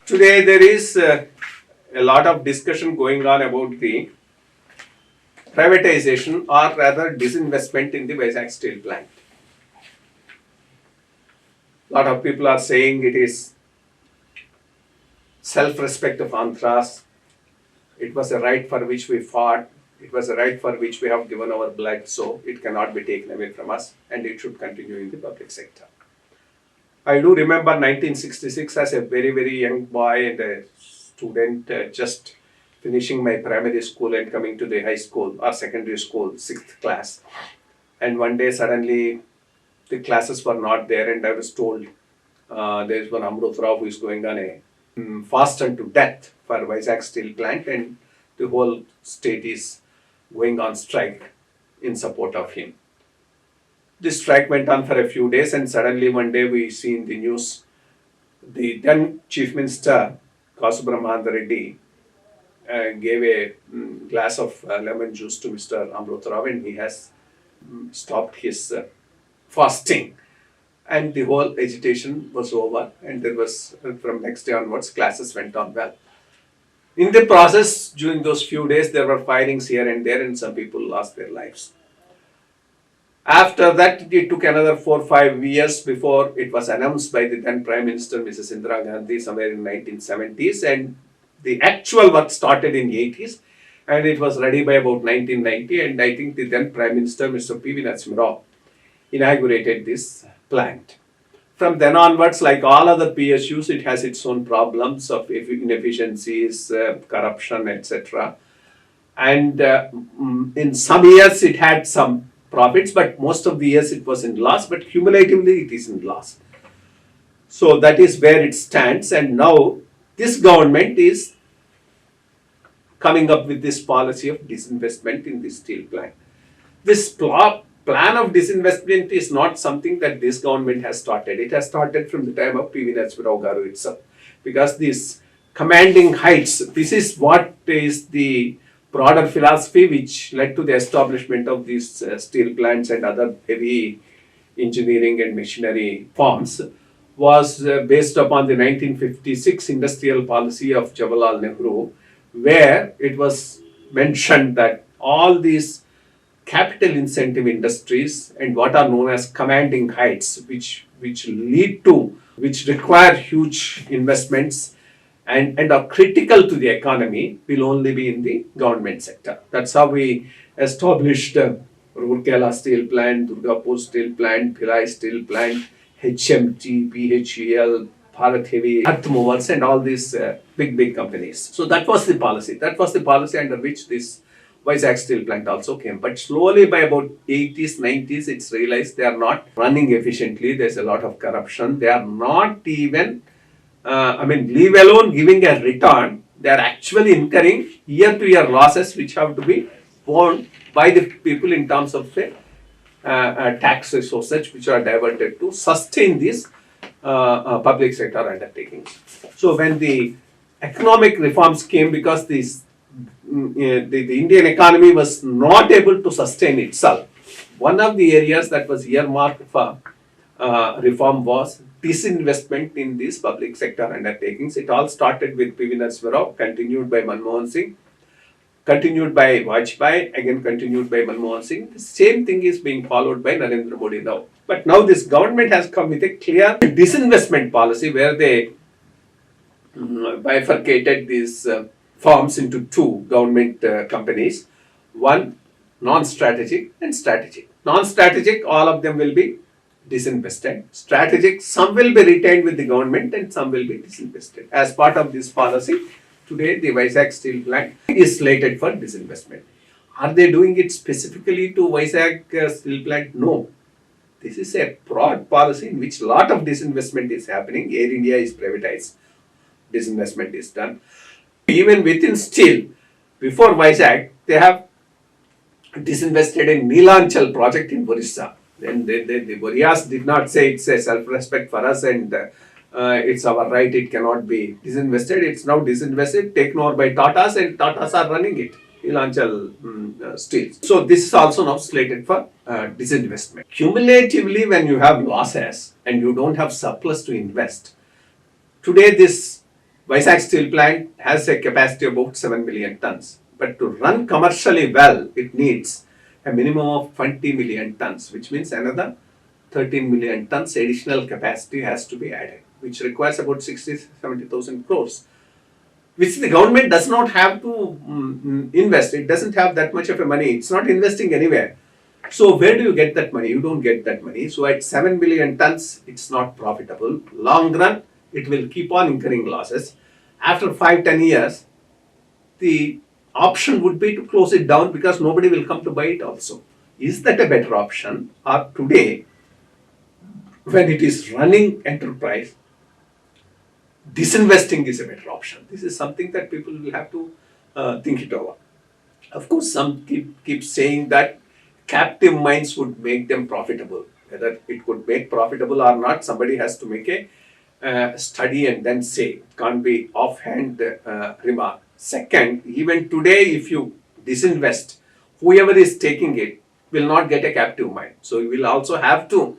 Today there is a lot of discussion going on about the privatization or rather disinvestment in the Vizag steel plant. A lot of people are saying it is self-respect of Andhras. It was a right for which we fought. It was a right for which we have given our blood, so it cannot be taken away from us and it should continue in the public sector. I do remember 1966 as a very, very young boy and a student just finishing my primary school and coming to the high school or secondary school, 6th class. And one day suddenly the classes were not there and I was told there is one Andhra Rao who is going on a fast unto death for Vizag steel plant and the whole state is going on strike in support of him. This strike went on for a few days and suddenly one day we see in the news the then Chief Minister Brahmananda Reddy gave a glass of lemon juice to Mr. Amrut Rao and he has stopped his fasting and the whole agitation was over and there was from next day onwards classes went on well. In the process during those few days there were firings here and there and some people lost their lives. After that, it took another 4 or 5 years before it was announced by the then Prime Minister, Mrs. Indira Gandhi, somewhere in 1970s, and the actual work started in 80s, and it was ready by about 1990, and I think the then Prime Minister, Mr. P.V. Narasimha Rao, inaugurated this plant. From then onwards, like all other PSUs, it has its own problems of inefficiencies, corruption, etc. And in some years, it had some profits, but most of the years it was in loss, but cumulatively it is in loss. So that is where it stands, and now this government is coming up with this policy of disinvestment in the steel plant. This plan of disinvestment is not something that this government has started. It has started from the time of P.V. Narasimha Rao Garu itself, because these commanding heights, this is what is the broader philosophy which led to the establishment of these steel plants and other heavy engineering and machinery firms, was based upon the 1956 industrial policy of Jawaharlal Nehru, where it was mentioned that all these capital incentive industries and what are known as commanding heights, which require huge investments and are critical to the economy, will only be in the government sector. That's how we established Rourkela steel plant, Durgapur steel plant, Bhilai steel plant, HMT, PHEL, Bharat Heavy, Earth Movers and all these big companies. So that was the policy. That was the policy under which this Vizag steel plant also came. But slowly by about 80s, 90s, it's realized they are not running efficiently. There's a lot of corruption. They are not even leave alone giving a return, they are actually incurring year-to-year losses which have to be borne by the people in terms of taxes or such which are diverted to sustain these public sector undertakings. So when the economic reforms came, because the Indian economy was not able to sustain itself, one of the areas that was earmarked for reform was disinvestment in these public sector undertakings. It all started with P.V. Narasimha Rao, continued by Manmohan Singh, continued by Vajpayee, again continued by Manmohan Singh. The same thing is being followed by Narendra Modi now. But now this government has come with a clear disinvestment policy where they bifurcated these firms into two government companies. One, non-strategic and strategic. Non-strategic, all of them will be disinvested. Strategic, some will be retained with the government and some will be disinvested. As part of this policy, today the Vizag steel plant is slated for disinvestment. Are they doing it specifically to Vizag steel plant? No. This is a broad policy in which a lot of disinvestment is happening. Air India is privatized. Disinvestment is done. Even within steel, before Vizag, they have disinvested in Neelanchal project in Orissa. Then the Boreas did not say it's a self-respect for us and it's our right, it cannot be disinvested. It's now disinvested, taken over by Tatas and Tatas are running it, Neelanchal Steel. So this is also now slated for disinvestment. Cumulatively, when you have losses and you don't have surplus to invest, today this Vizag steel plant has a capacity of about 7 million tons. But to run commercially well, it needs a minimum of 20 million tons, which means another 13 million tons additional capacity has to be added, which requires about 60,000-70,000 crores, which the government does not have to invest. It doesn't have that much of a money. It's not investing anywhere. So where do you get that money? You don't get that money. So at 7 million tons, it's not profitable. Long run, it will keep on incurring losses. After 5-10 years, the option would be to close it down because nobody will come to buy it also. Is that a better option? Or today, when it is running enterprise, disinvesting is a better option. This is something that people will have to think it over. Of course, some keep saying that captive mines would make them profitable. Whether it could make profitable or not, somebody has to make a study and then say. It can't be offhand remark. Second, even today, if you disinvest, whoever is taking it will not get a captive mine. So you will also have to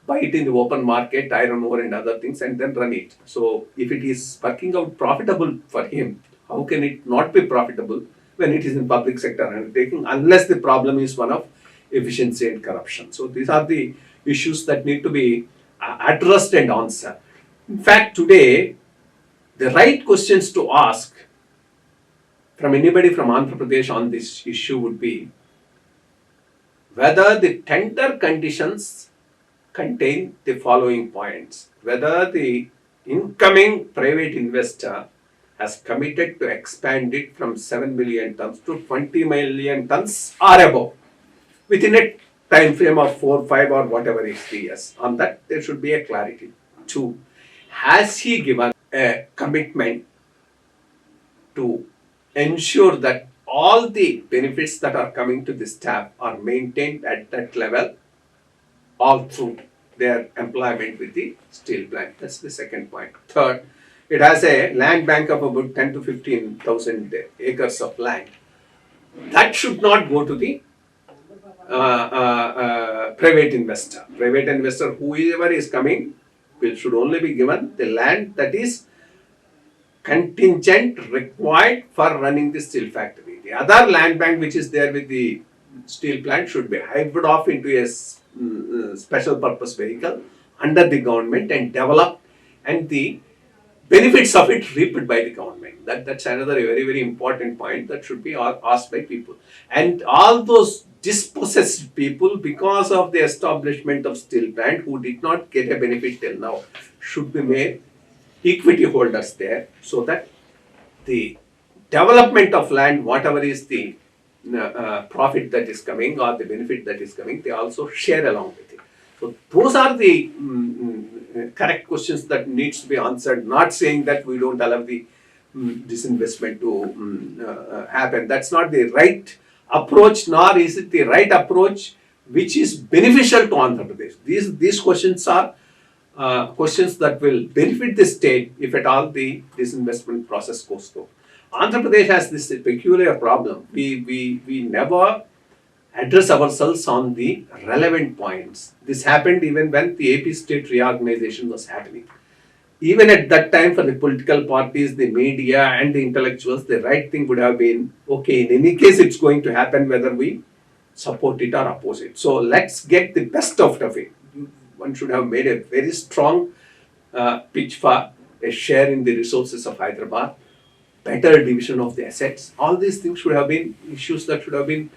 buy it in the open market, iron ore and other things, and then run it. So if it is working out profitable for him, how can it not be profitable when it is in public sector undertaking, unless the problem is one of efficiency and corruption? So these are the issues that need to be addressed and answered. In fact, today, the right questions to ask from anybody from Andhra Pradesh on this issue would be whether the tender conditions contain the following points: whether the incoming private investor has committed to expand it from 7 million tons to 20 million tons or above within a time frame of 4, 5 or whatever is 3 years. On that, there should be a clarity. 2, has he given a commitment to ensure that all the benefits that are coming to the staff are maintained at that level all through their employment with the steel plant? That's the second point. Third, it has a land bank of about 10 to 15,000 acres of land. That should not go to the private investor. Private investor, whoever is coming, should only be given the land that is contingent required for running the steel factory. The other land bank which is there with the steel plant should be hived off into a special purpose vehicle under the government and developed, and the benefits of it reaped by the government. That's another very, very important point that should be asked by people. And all those dispossessed people, because of the establishment of steel plant, who did not get a benefit till now, should be made equity holders there, so that the development of land, whatever is the profit that is coming or the benefit that is coming, they also share along with it. So those are the correct questions that needs to be answered, not saying that we don't allow the disinvestment to happen. That's not the right approach, nor is it the right approach which is beneficial to Andhra Pradesh. These questions are questions that will benefit the state if at all the disinvestment process goes through. Andhra Pradesh has this peculiar problem. We never address ourselves on the relevant points. This happened even when the AP state reorganization was happening. Even at that time, for the political parties, the media and the intellectuals, the right thing would have been, okay, in any case it's going to happen whether we support it or oppose it. So let's get the best out of it. One should have made a very strong pitch for a share in the resources of Hyderabad, better division of the assets. All these things should have been issues that should have been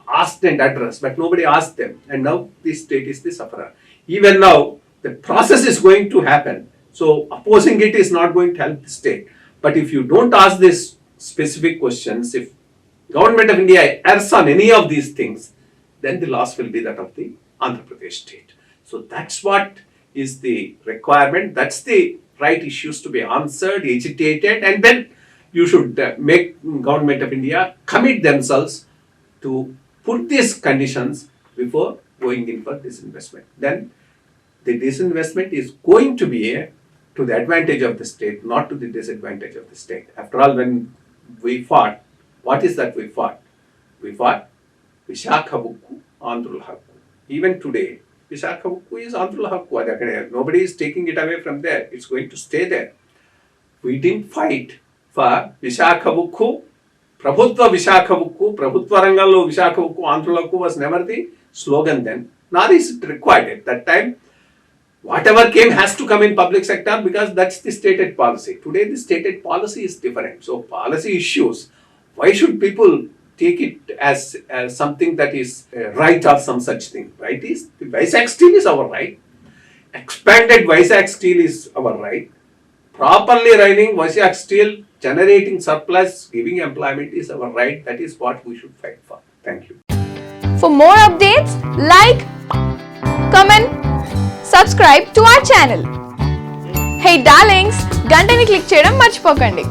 asked and addressed, but nobody asked them. And now the state is the sufferer. Even now, the process is going to happen. So opposing it is not going to help the state. But if you don't ask these specific questions, if Government of India errs on any of these things, then the loss will be that of the Andhra Pradesh state. So that's what is the requirement. That's the right issues to be answered, agitated, and then you should make Government of India commit themselves to put these conditions before going in for disinvestment. Then the disinvestment is going to be to the advantage of the state, not to the disadvantage of the state. After all, when we fought, what is that we fought? We fought Visakha Bukku, Andhrul Hakku. Even today, Visakha Bukku is Andhrul Hakku. Nobody is taking it away from there. It's going to stay there. We didn't fight for Visakha Ukku, Prabhutva Visakha Ukku, Prabhutva Rangallo Visakha Ukku, Andhra was never the slogan then, nor is it required at that time. Whatever came has to come in public sector because that's the stated policy. Today the stated policy is different. So policy issues, why should people take it as something that is right or some such thing? Right is the Vizag steel is our right. Expanded Vizag steel is our right. Properly running Vizag steel, generating surplus, giving employment is our right. That is what we should fight for. Thank you. For more updates, like, comment, subscribe to our channel. Hey darlings, గంటని click చేయడం మర్చిపోకండి.